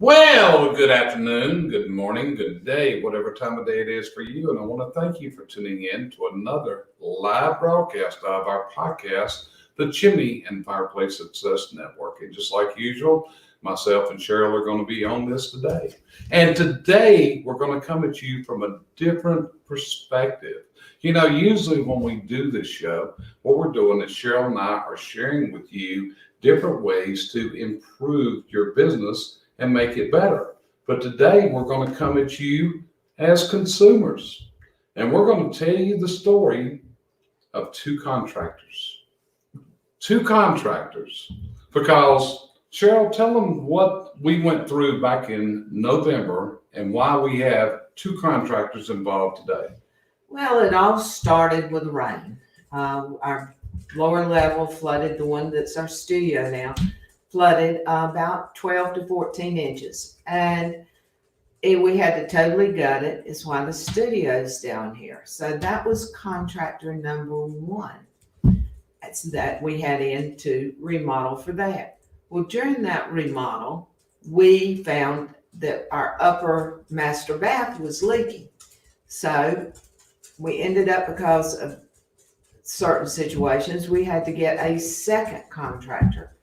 Well, good afternoon, good morning, good day, whatever time of day it is for you. And I want to thank you for tuning in to another live broadcast of our podcast, the Chimney and Fireplace Success Network. And just like usual, myself and Cheryl are going to be on this today. And today we're going to come at you from a different perspective. Usually when we do this show, what we're doing is Cheryl and I are sharing with you different ways to improve your business and make it better. But today we're going to come at you as consumers, and we're going to tell you the story of two contractors. Two contractors, because Cheryl, tell them what we went through back in November and why we have two contractors involved today. Well, it all started with rain. Our lower level flooded, the one that's our studio now, flooded about 12 to 14 inches. And we had to totally gut it. It's why the studio's down here. So that was contractor number one. That's that we had in to remodel for that. Well, during that remodel, we found that our upper master bath was leaking. So we ended up, because of certain situations, we had to get a second contractor,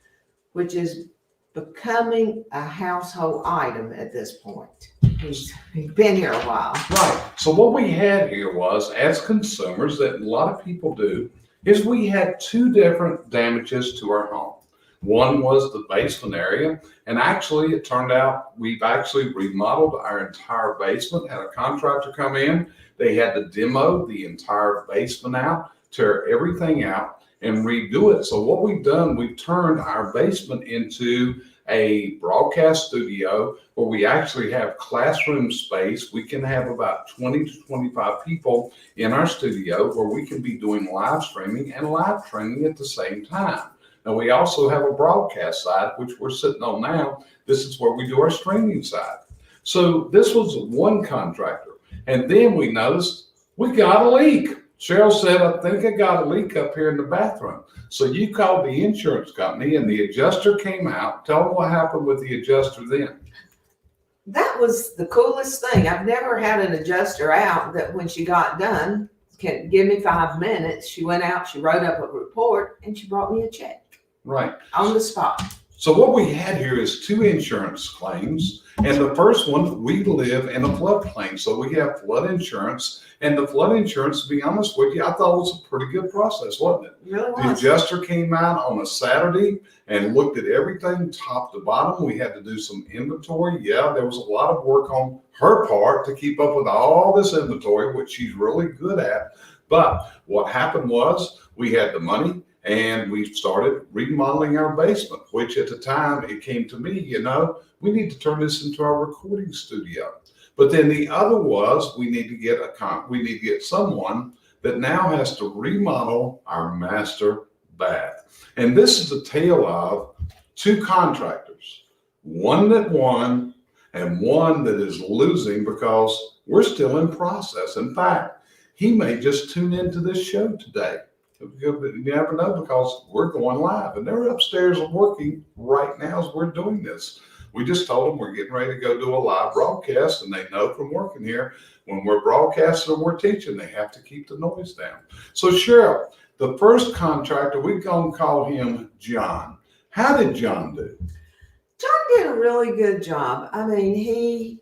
which is becoming a household item at this point. He's been here a while. Right. So what we had here was, as consumers, that a lot of people do, is we had two different damages to our home. One was the basement area, and actually it turned out we've actually remodeled our entire basement, had a contractor come in. They had to demo the entire basement out, tear everything out, and redo it. So what we've done, we've turned our basement into a broadcast studio where we actually have classroom space. We can have about 20 to 25 people in our studio where we can be doing live streaming and live training at the same time. Now we also have a broadcast side, which we're sitting on now. This is where we do our streaming side. So this was one contractor. And then we noticed we got a leak. Cheryl said, I think I got a leak up here in the bathroom. So you called the insurance company and the adjuster came out. Tell them what happened with the adjuster then. That was the coolest thing. I've never had an adjuster out that when she got done, can give me 5 minutes. She went out, she wrote up a report, and she brought me a check. Right. On the spot. So what we had here is two insurance claims. And the first one, we live in a floodplain. So we have flood insurance. And the flood insurance, to be honest with you, I thought it was a pretty good process, wasn't it? Really was. The adjuster came out on a Saturday and looked at everything top to bottom. We had to do some inventory. Yeah, there was a lot of work on her part to keep up with all this inventory, which she's really good at. But what happened was we had the money and we started remodeling our basement, which at the time it came to me, we need to turn this into our recording studio. But then the other was we need to get someone that now has to remodel our master bath. And this is the tale of two contractors, one that won and one that is losing because we're still in process. In fact, he may just tune into this show today. You never know, because we're going live and they're upstairs working right now as we're doing this. We just told them we're getting ready to go do a live broadcast, and they know from working here, when we're broadcasting and we're teaching, they have to keep the noise down. So Cheryl, the first contractor, we're going to call him John. How did John do? John did a really good job. I mean,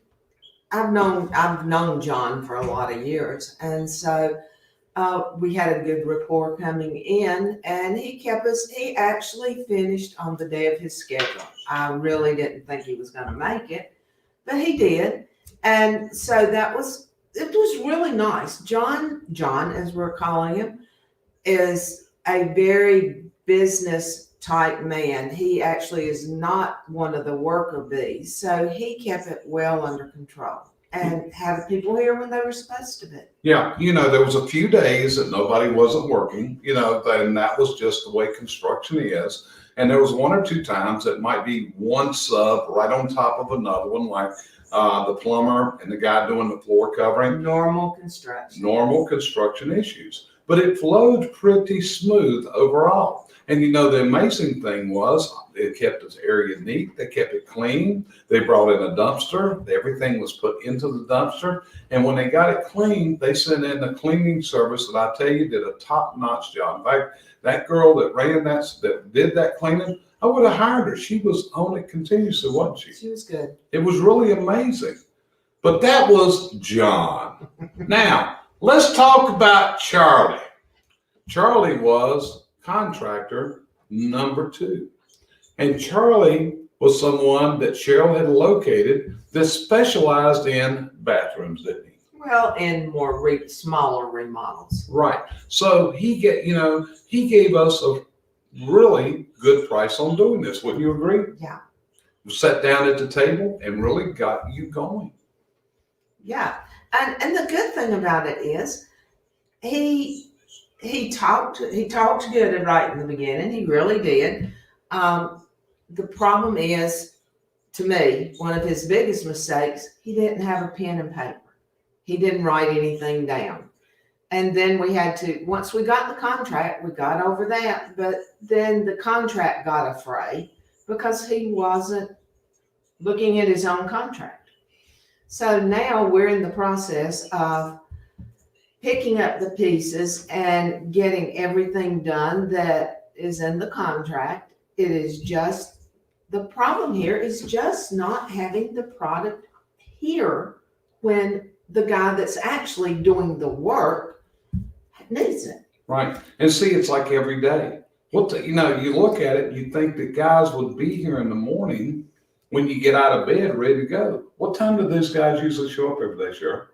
I've known John for a lot of years, and so we had a good rapport coming in, and he actually finished on the day of his schedule. I really didn't think he was going to make it, but he did. And so it was really nice. John, as we're calling him, is a very business type man. He actually is not one of the worker bees. So he kept it well under control and had people here when they were supposed to be. Yeah, there was a few days that nobody wasn't working, and that was just the way construction is. And there was one or two times that might be one sub right on top of another one, like the plumber and the guy doing the floor covering. Normal construction issues. But it flowed pretty smooth overall. And you know, the amazing thing was they kept this area neat. They kept it clean. They brought in a dumpster. Everything was put into the dumpster. And when they got it clean, they sent in a cleaning service that I tell you did a top-notch job. In fact, that girl that that did that cleaning, I would have hired her. She was on it continuously, wasn't she? She was good. It was really amazing. But that was John. Now, let's talk about Charlie. Charlie was contractor number 2. And Charlie was someone that Sheryl had located that specialized in bathrooms, didn't he? Well, and more smaller remodels. Right. So he gave us a really good price on doing this. Wouldn't you agree? Yeah. Sat down at the table and really got you going. Yeah. And the good thing about it is he talked good right in the beginning. He really did. The problem is, to me, one of his biggest mistakes, he didn't have a pen and paper. He didn't write anything down. And then we had to, once we got the contract, we got over that. But then the contract got afraid because he wasn't looking at his own contract. So now we're in the process of picking up the pieces and getting everything done that is in the contract. It is just, the problem here is just not having the product here when the guy that's actually doing the work needs it. Right. And see, it's like every day. You look at it, you think that guys would be here in the morning when you get out of bed ready to go. What time do those guys usually show up every day, Cheryl?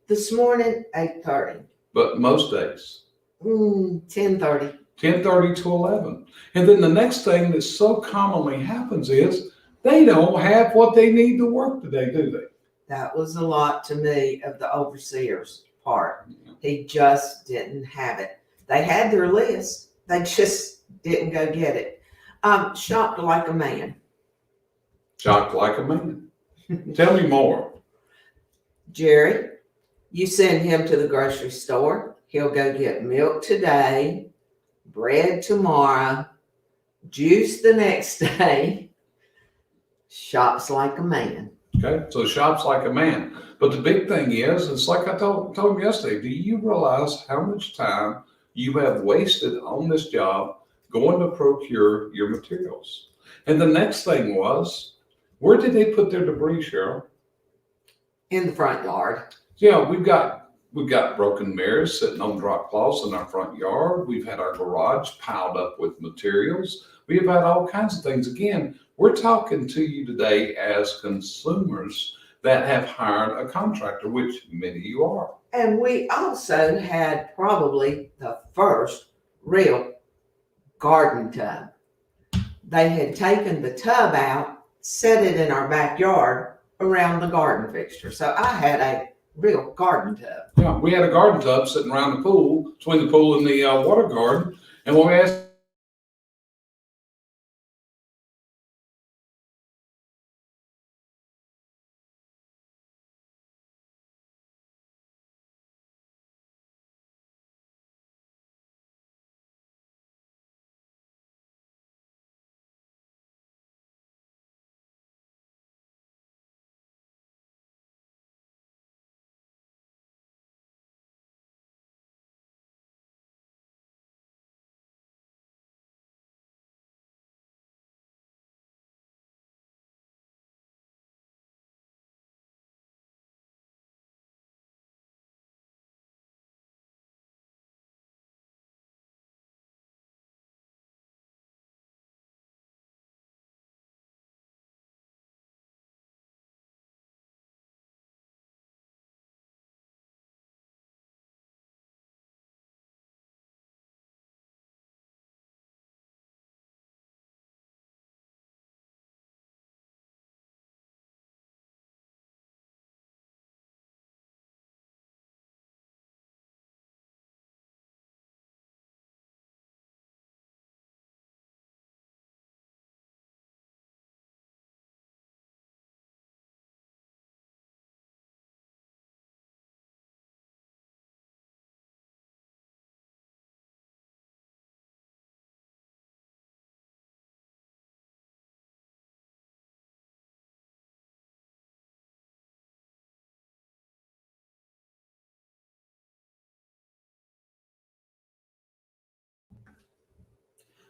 This morning, 8:30. But most days? 10:30. 10:30 to 11. And then the next thing that so commonly happens is they don't have what they need to work today, do they? That was a lot to me of the overseer's part. He just didn't have it. They had their list. They just didn't go get it. Shopped like a man. Shocked like a man. Tell me more. Jerry, you send him to the grocery store. He'll go get milk today, bread tomorrow, juice the next day. Shops like a man. Okay, so shops like a man. But the big thing is, it's like I told him yesterday, do you realize how much time you have wasted on this job going to procure your materials? And the next thing was, where did they put their debris, Cheryl? In the front yard. Yeah, we've got broken mirrors sitting on drop cloths in our front yard. We've had our garage piled up with materials. We have had all kinds of things. Again, we're talking to you today as consumers that have hired a contractor, which many of you are. And we also had probably the first real garden tub. They had taken the tub out, set it in our backyard around the garden fixture. So I had a real garden tub. Yeah, we had a garden tub sitting around the pool, between the pool and the water garden. And when we asked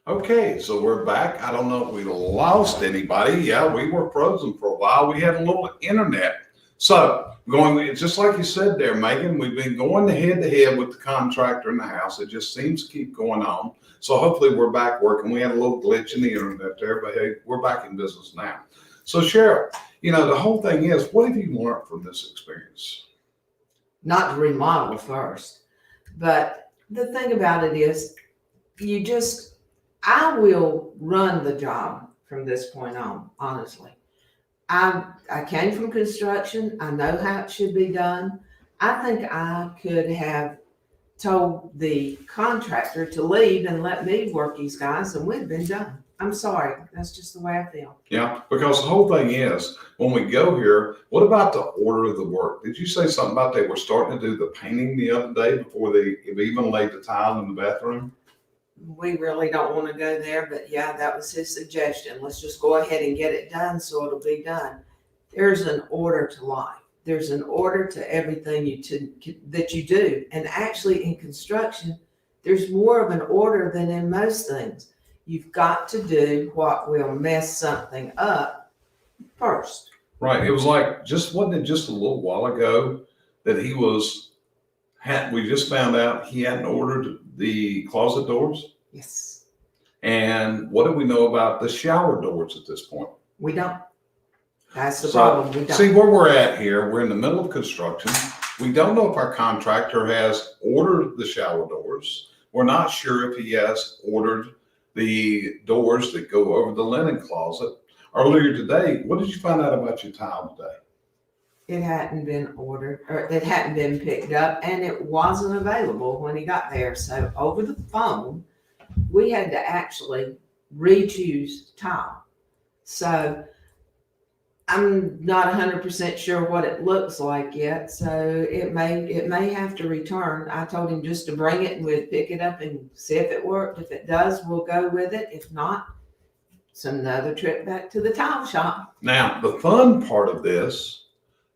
Okay, so we're back. I don't know if we lost anybody. Yeah, we were frozen for a while. We had a little internet. So going, just like you said there, Megan, we've been going head to head with the contractor in the house. It just seems to keep going on. So hopefully we're back working. We had a little glitch in the internet there, but hey, we're back in business now. So Cheryl, the whole thing is, what have you learned from this experience? Not to remodel first, but the thing about it is, I will run the job from this point on, honestly. I came from construction. I know how it should be done. I think I could have told the contractor to leave and let me work these guys, and we'd been done. I'm sorry. That's just the way I feel. Yeah, because the whole thing is, when we go here, what about the order of the work? Did you say something about they were starting to do the painting the other day before they even laid the tile in the bathroom? We really don't want to go there, but yeah, that was his suggestion. Let's just go ahead and get it done so it'll be done. There's an order to life. There's an order to everything that you do. And actually in construction, there's more of an order than in most things. You've got to do what will mess something up first. Right. It was like, wasn't it just a little while ago that we just found out he hadn't ordered the closet doors? Yes. And what do we know about the shower doors at this point? We don't. That's the problem. We don't. See where we're at here. We're in the middle of construction. We don't know if our contractor has ordered the shower doors. We're not sure if he has ordered the doors that go over the linen closet. Earlier today, what did you find out about your tile today? It hadn't been ordered, or it hadn't been picked up, and it wasn't available when he got there. So over the phone, we had to actually re-choose tile. So I'm not 100% sure what it looks like yet. So it may have to return. I told him just to bring it and we'd pick it up and see if it worked. If it does, we'll go with it. If not, it's another trip back to the tile shop. Now, the fun part of this,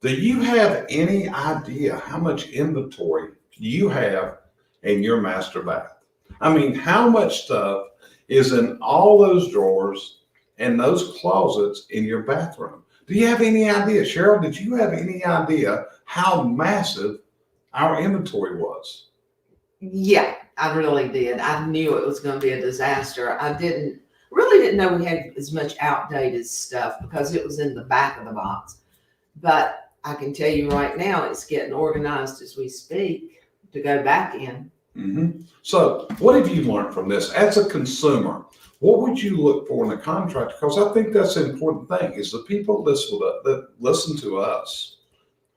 do you have any idea how much inventory you have in your master bath? I mean, how much stuff is in all those drawers and those closets in your bathroom? Do you have any idea? Cheryl, did you have any idea how massive our inventory was? Yeah, I really did. I knew it was going to be a disaster. I really didn't know we had as much outdated stuff because it was in the back of the box. But I can tell you right now, it's getting organized as we speak to go back in. Mm-hmm. So what have you learned from this as a consumer? What would you look for in a contractor? Because I think that's the important thing is the people that listen to us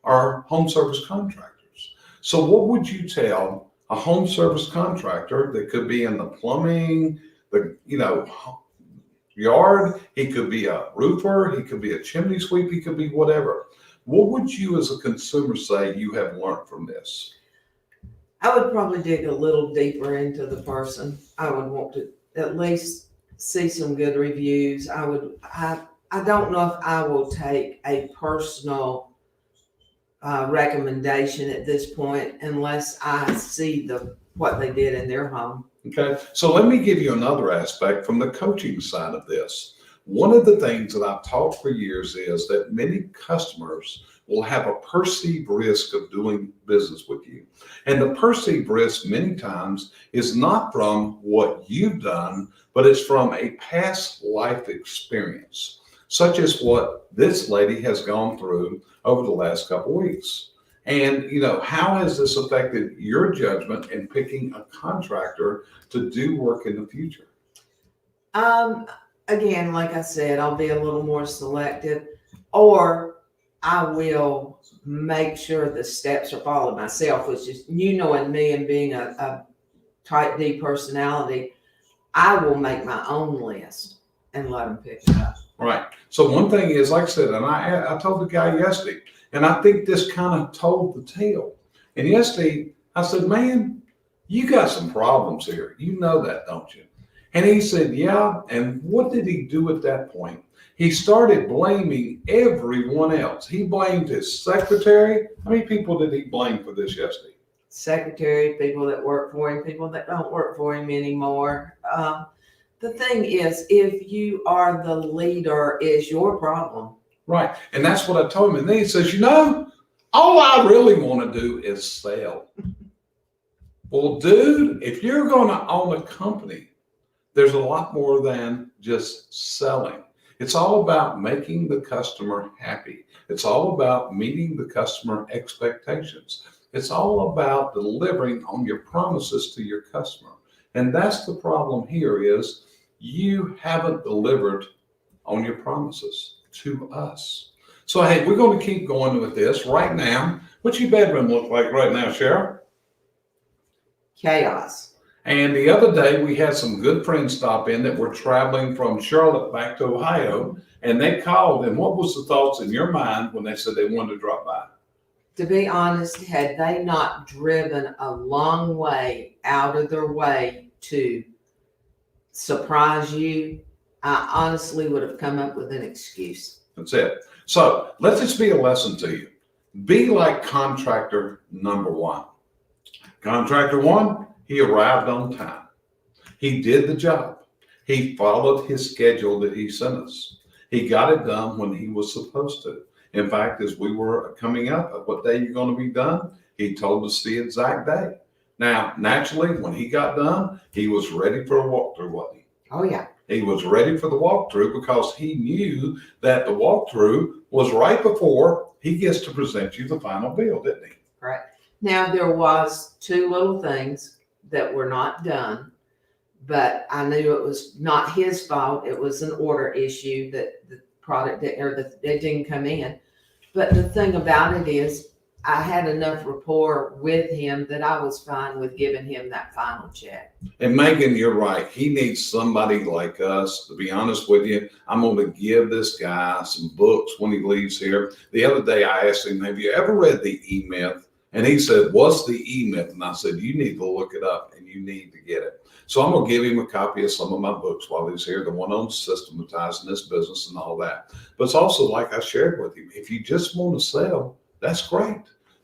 are home service contractors. So what would you tell a home service contractor that could be in the plumbing, yard? He could be a roofer. He could be a chimney sweep. He could be whatever. What would you as a consumer say you have learned from this? I would probably dig a little deeper into the person. I would want to at least see some good reviews. I don't know if I will take a personal recommendation at this point unless I see what they did in their home. Okay, so let me give you another aspect from the coaching side of this. One of the things that I've taught for years is that many customers will have a perceived risk of doing business with you. And the perceived risk many times is not from what you've done, but it's from a past life experience, such as what this lady has gone through over the last couple of weeks. And, how has this affected your judgment in picking a contractor to do work in the future? Again, like I said, I'll be a little more selective, or I will make sure the steps are followed myself, which is, knowing me and being a type D personality, I will make my own list and let them pick it up. Right. So one thing is, like I said, and I told the guy yesterday, and I think this kind of told the tale. And yesterday, I said, man, you got some problems here. You know that, don't you? And he said, yeah. And what did he do at that point? He started blaming everyone else. He blamed his secretary. How many people did he blame for this yesterday? Secretary, people that work for him, people that don't work for him anymore. The thing is, if you are the leader, is your problem. Right. And that's what I told him. And then he says, all I really want to do is sell. Well, dude, if you're going to own a company, there's a lot more than just selling. It's all about making the customer happy. It's all about meeting the customer expectations. It's all about delivering on your promises to your customer. And that's the problem here is you haven't delivered on your promises to us. So, hey, we're going to keep going with this right now. What's your bedroom look like right now, Cheryl? Chaos. And the other day, we had some good friends stop in that were traveling from Charlotte back to Ohio, and they called. And what was the thoughts in your mind when they said they wanted to drop by? To be honest, had they not driven a long way out of their way to surprise you, I honestly would have come up with an excuse. That's it. So let this be a lesson to you. Be like contractor number one. Contractor one, he arrived on time. He did the job. He followed his schedule that he sent us. He got it done when he was supposed to. In fact, as we were coming up at what day you're going to be done, he told us the exact day. Now, naturally, when he got done, he was ready for a walkthrough, wasn't he? Oh, yeah. He was ready for the walkthrough because he knew that the walkthrough was right before he gets to present you the final bill, didn't he? Right. Now, there was two little things that were not done, but I knew it was not his fault. It was an order issue that the product it didn't come in. But the thing about it is I had enough rapport with him that I was fine with giving him that final check. And Megan, you're right. He needs somebody like us. To be honest with you, I'm going to give this guy some books when he leaves here. The other day I asked him, have you ever read the E-Myth? And he said, what's the E-Myth? And I said, you need to look it up and you need to get it. So I'm going to give him a copy of some of my books while he's here, the one on systematizing this business and all that. But it's also like I shared with you, if you just want to sell, that's great.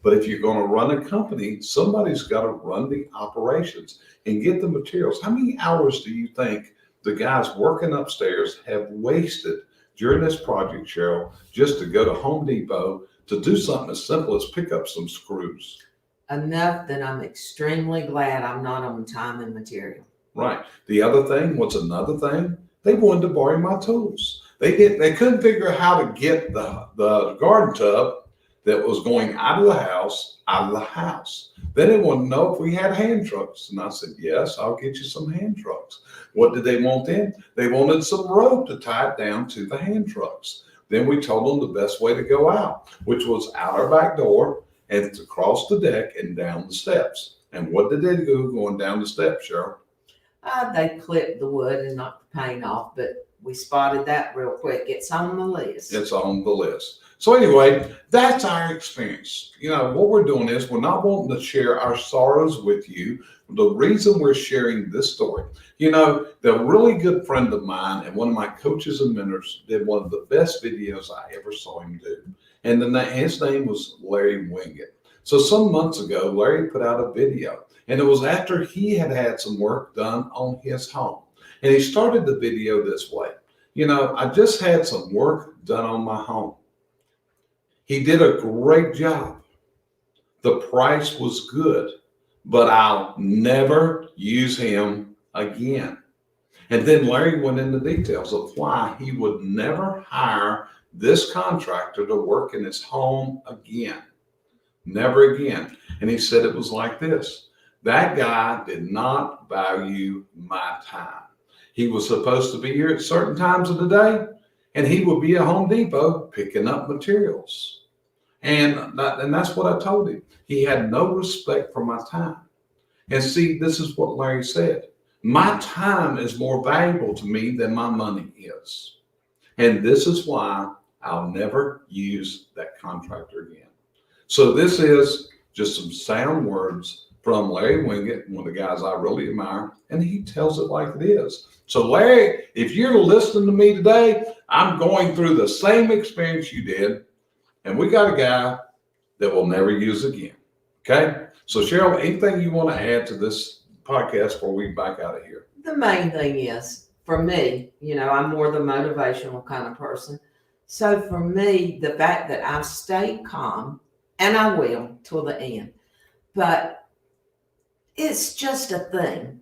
But if you're going to run a company, somebody's got to run the operations and get the materials. How many hours do you think the guys working upstairs have wasted during this project, Cheryl, just to go to Home Depot to do something as simple as pick up some screws? Enough that I'm extremely glad I'm not on time and material. Right. The other thing, what's another thing? They wanted to borrow my tools. They couldn't figure out how to get the garden tub that was going out of the house. They didn't want to know if we had hand trucks. And I said, yes, I'll get you some hand trucks. What did they want then? They wanted some rope to tie it down to the hand trucks. Then we told them the best way to go out, which was out our back door and to cross the deck and down the steps. And what did they do going down the steps, Cheryl? They clipped the wood and knocked the paint off, but we spotted that real quick. It's on the list. It's on the list. So anyway, that's our experience. What we're doing is we're not wanting to share our sorrows with you. The reason we're sharing this story, the really good friend of mine and one of my coaches and mentors did one of the best videos I ever saw him do. And his name was Larry Winget. So some months ago, Larry put out a video, and it was after he had some work done on his home. And he started the video this way. I just had some work done on my home. He did a great job. The price was good, but I'll never use him again. And then Larry went into details of why he would never hire this contractor to work in his home again. Never again. And he said it was like this. That guy did not value my time. He was supposed to be here at certain times of the day, and he would be at Home Depot picking up materials. And that's what I told him. He had no respect for my time. And see, this is what Larry said. My time is more valuable to me than my money is. And this is why I'll never use that contractor again. So this is just some sound words from Larry Winget, one of the guys I really admire, and he tells it like it is. So Larry, if you're listening to me today, I'm going through the same experience you did, and we got a guy that we'll never use again. Okay? So Cheryl, anything you want to add to this podcast before we back out of here? The main thing is for me, I'm more the motivational kind of person. So for me, the fact that I've stayed calm, and I will till the end, but it's just a thing.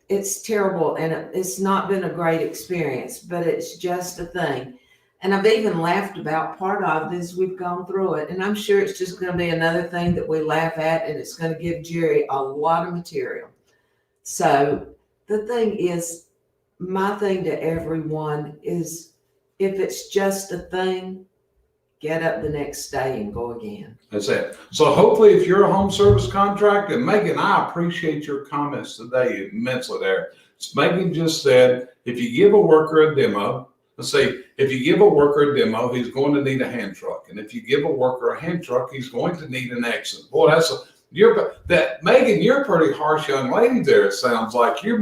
It's terrible, and it's not been a great experience, but it's just a thing. And I've even laughed about part of this. We've gone through it, and I'm sure it's just going to be another thing that we laugh at, and it's going to give Jerry a lot of material. So the thing is, my thing to everyone is, if it's just a thing, get up the next day and go again. That's it. So hopefully if you're a home service contractor, and Megan, I appreciate your comments today immensely there. Megan just said, if you give a worker a demo, let's say, if you give a worker a demo, he's going to need a hand truck. And if you give a worker a hand truck, he's going to need an accident. Boy, Megan, you're a pretty harsh young lady there. It sounds like you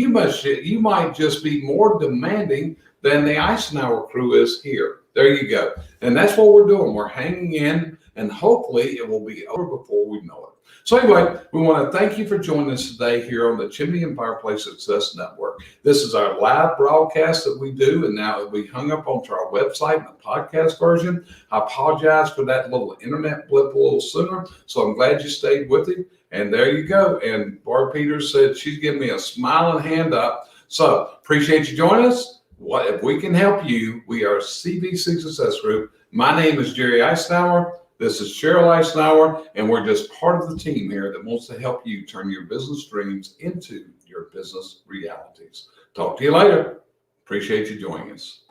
might just be more demanding than the Eisenhower crew is here. There you go. And that's what we're doing. We're hanging in, and hopefully it will be over before we know it. So anyway, we want to thank you for joining us today here on the Chimney and Fireplace Success Network. This is our live broadcast that we do, and now we hung up onto our website in the podcast version. I apologize for that little internet blip a little sooner, so I'm glad you stayed with it. And there you go. And Barb Peters said she's giving me a smiling hand up. So appreciate you joining us. If we can help you, we are CVC Success Group. My name is Jerry Eisenhower. This is Sheryl Eisenhower, and we're just part of the team here that wants to help you turn your business dreams into your business realities. Talk to you later. Appreciate you joining us.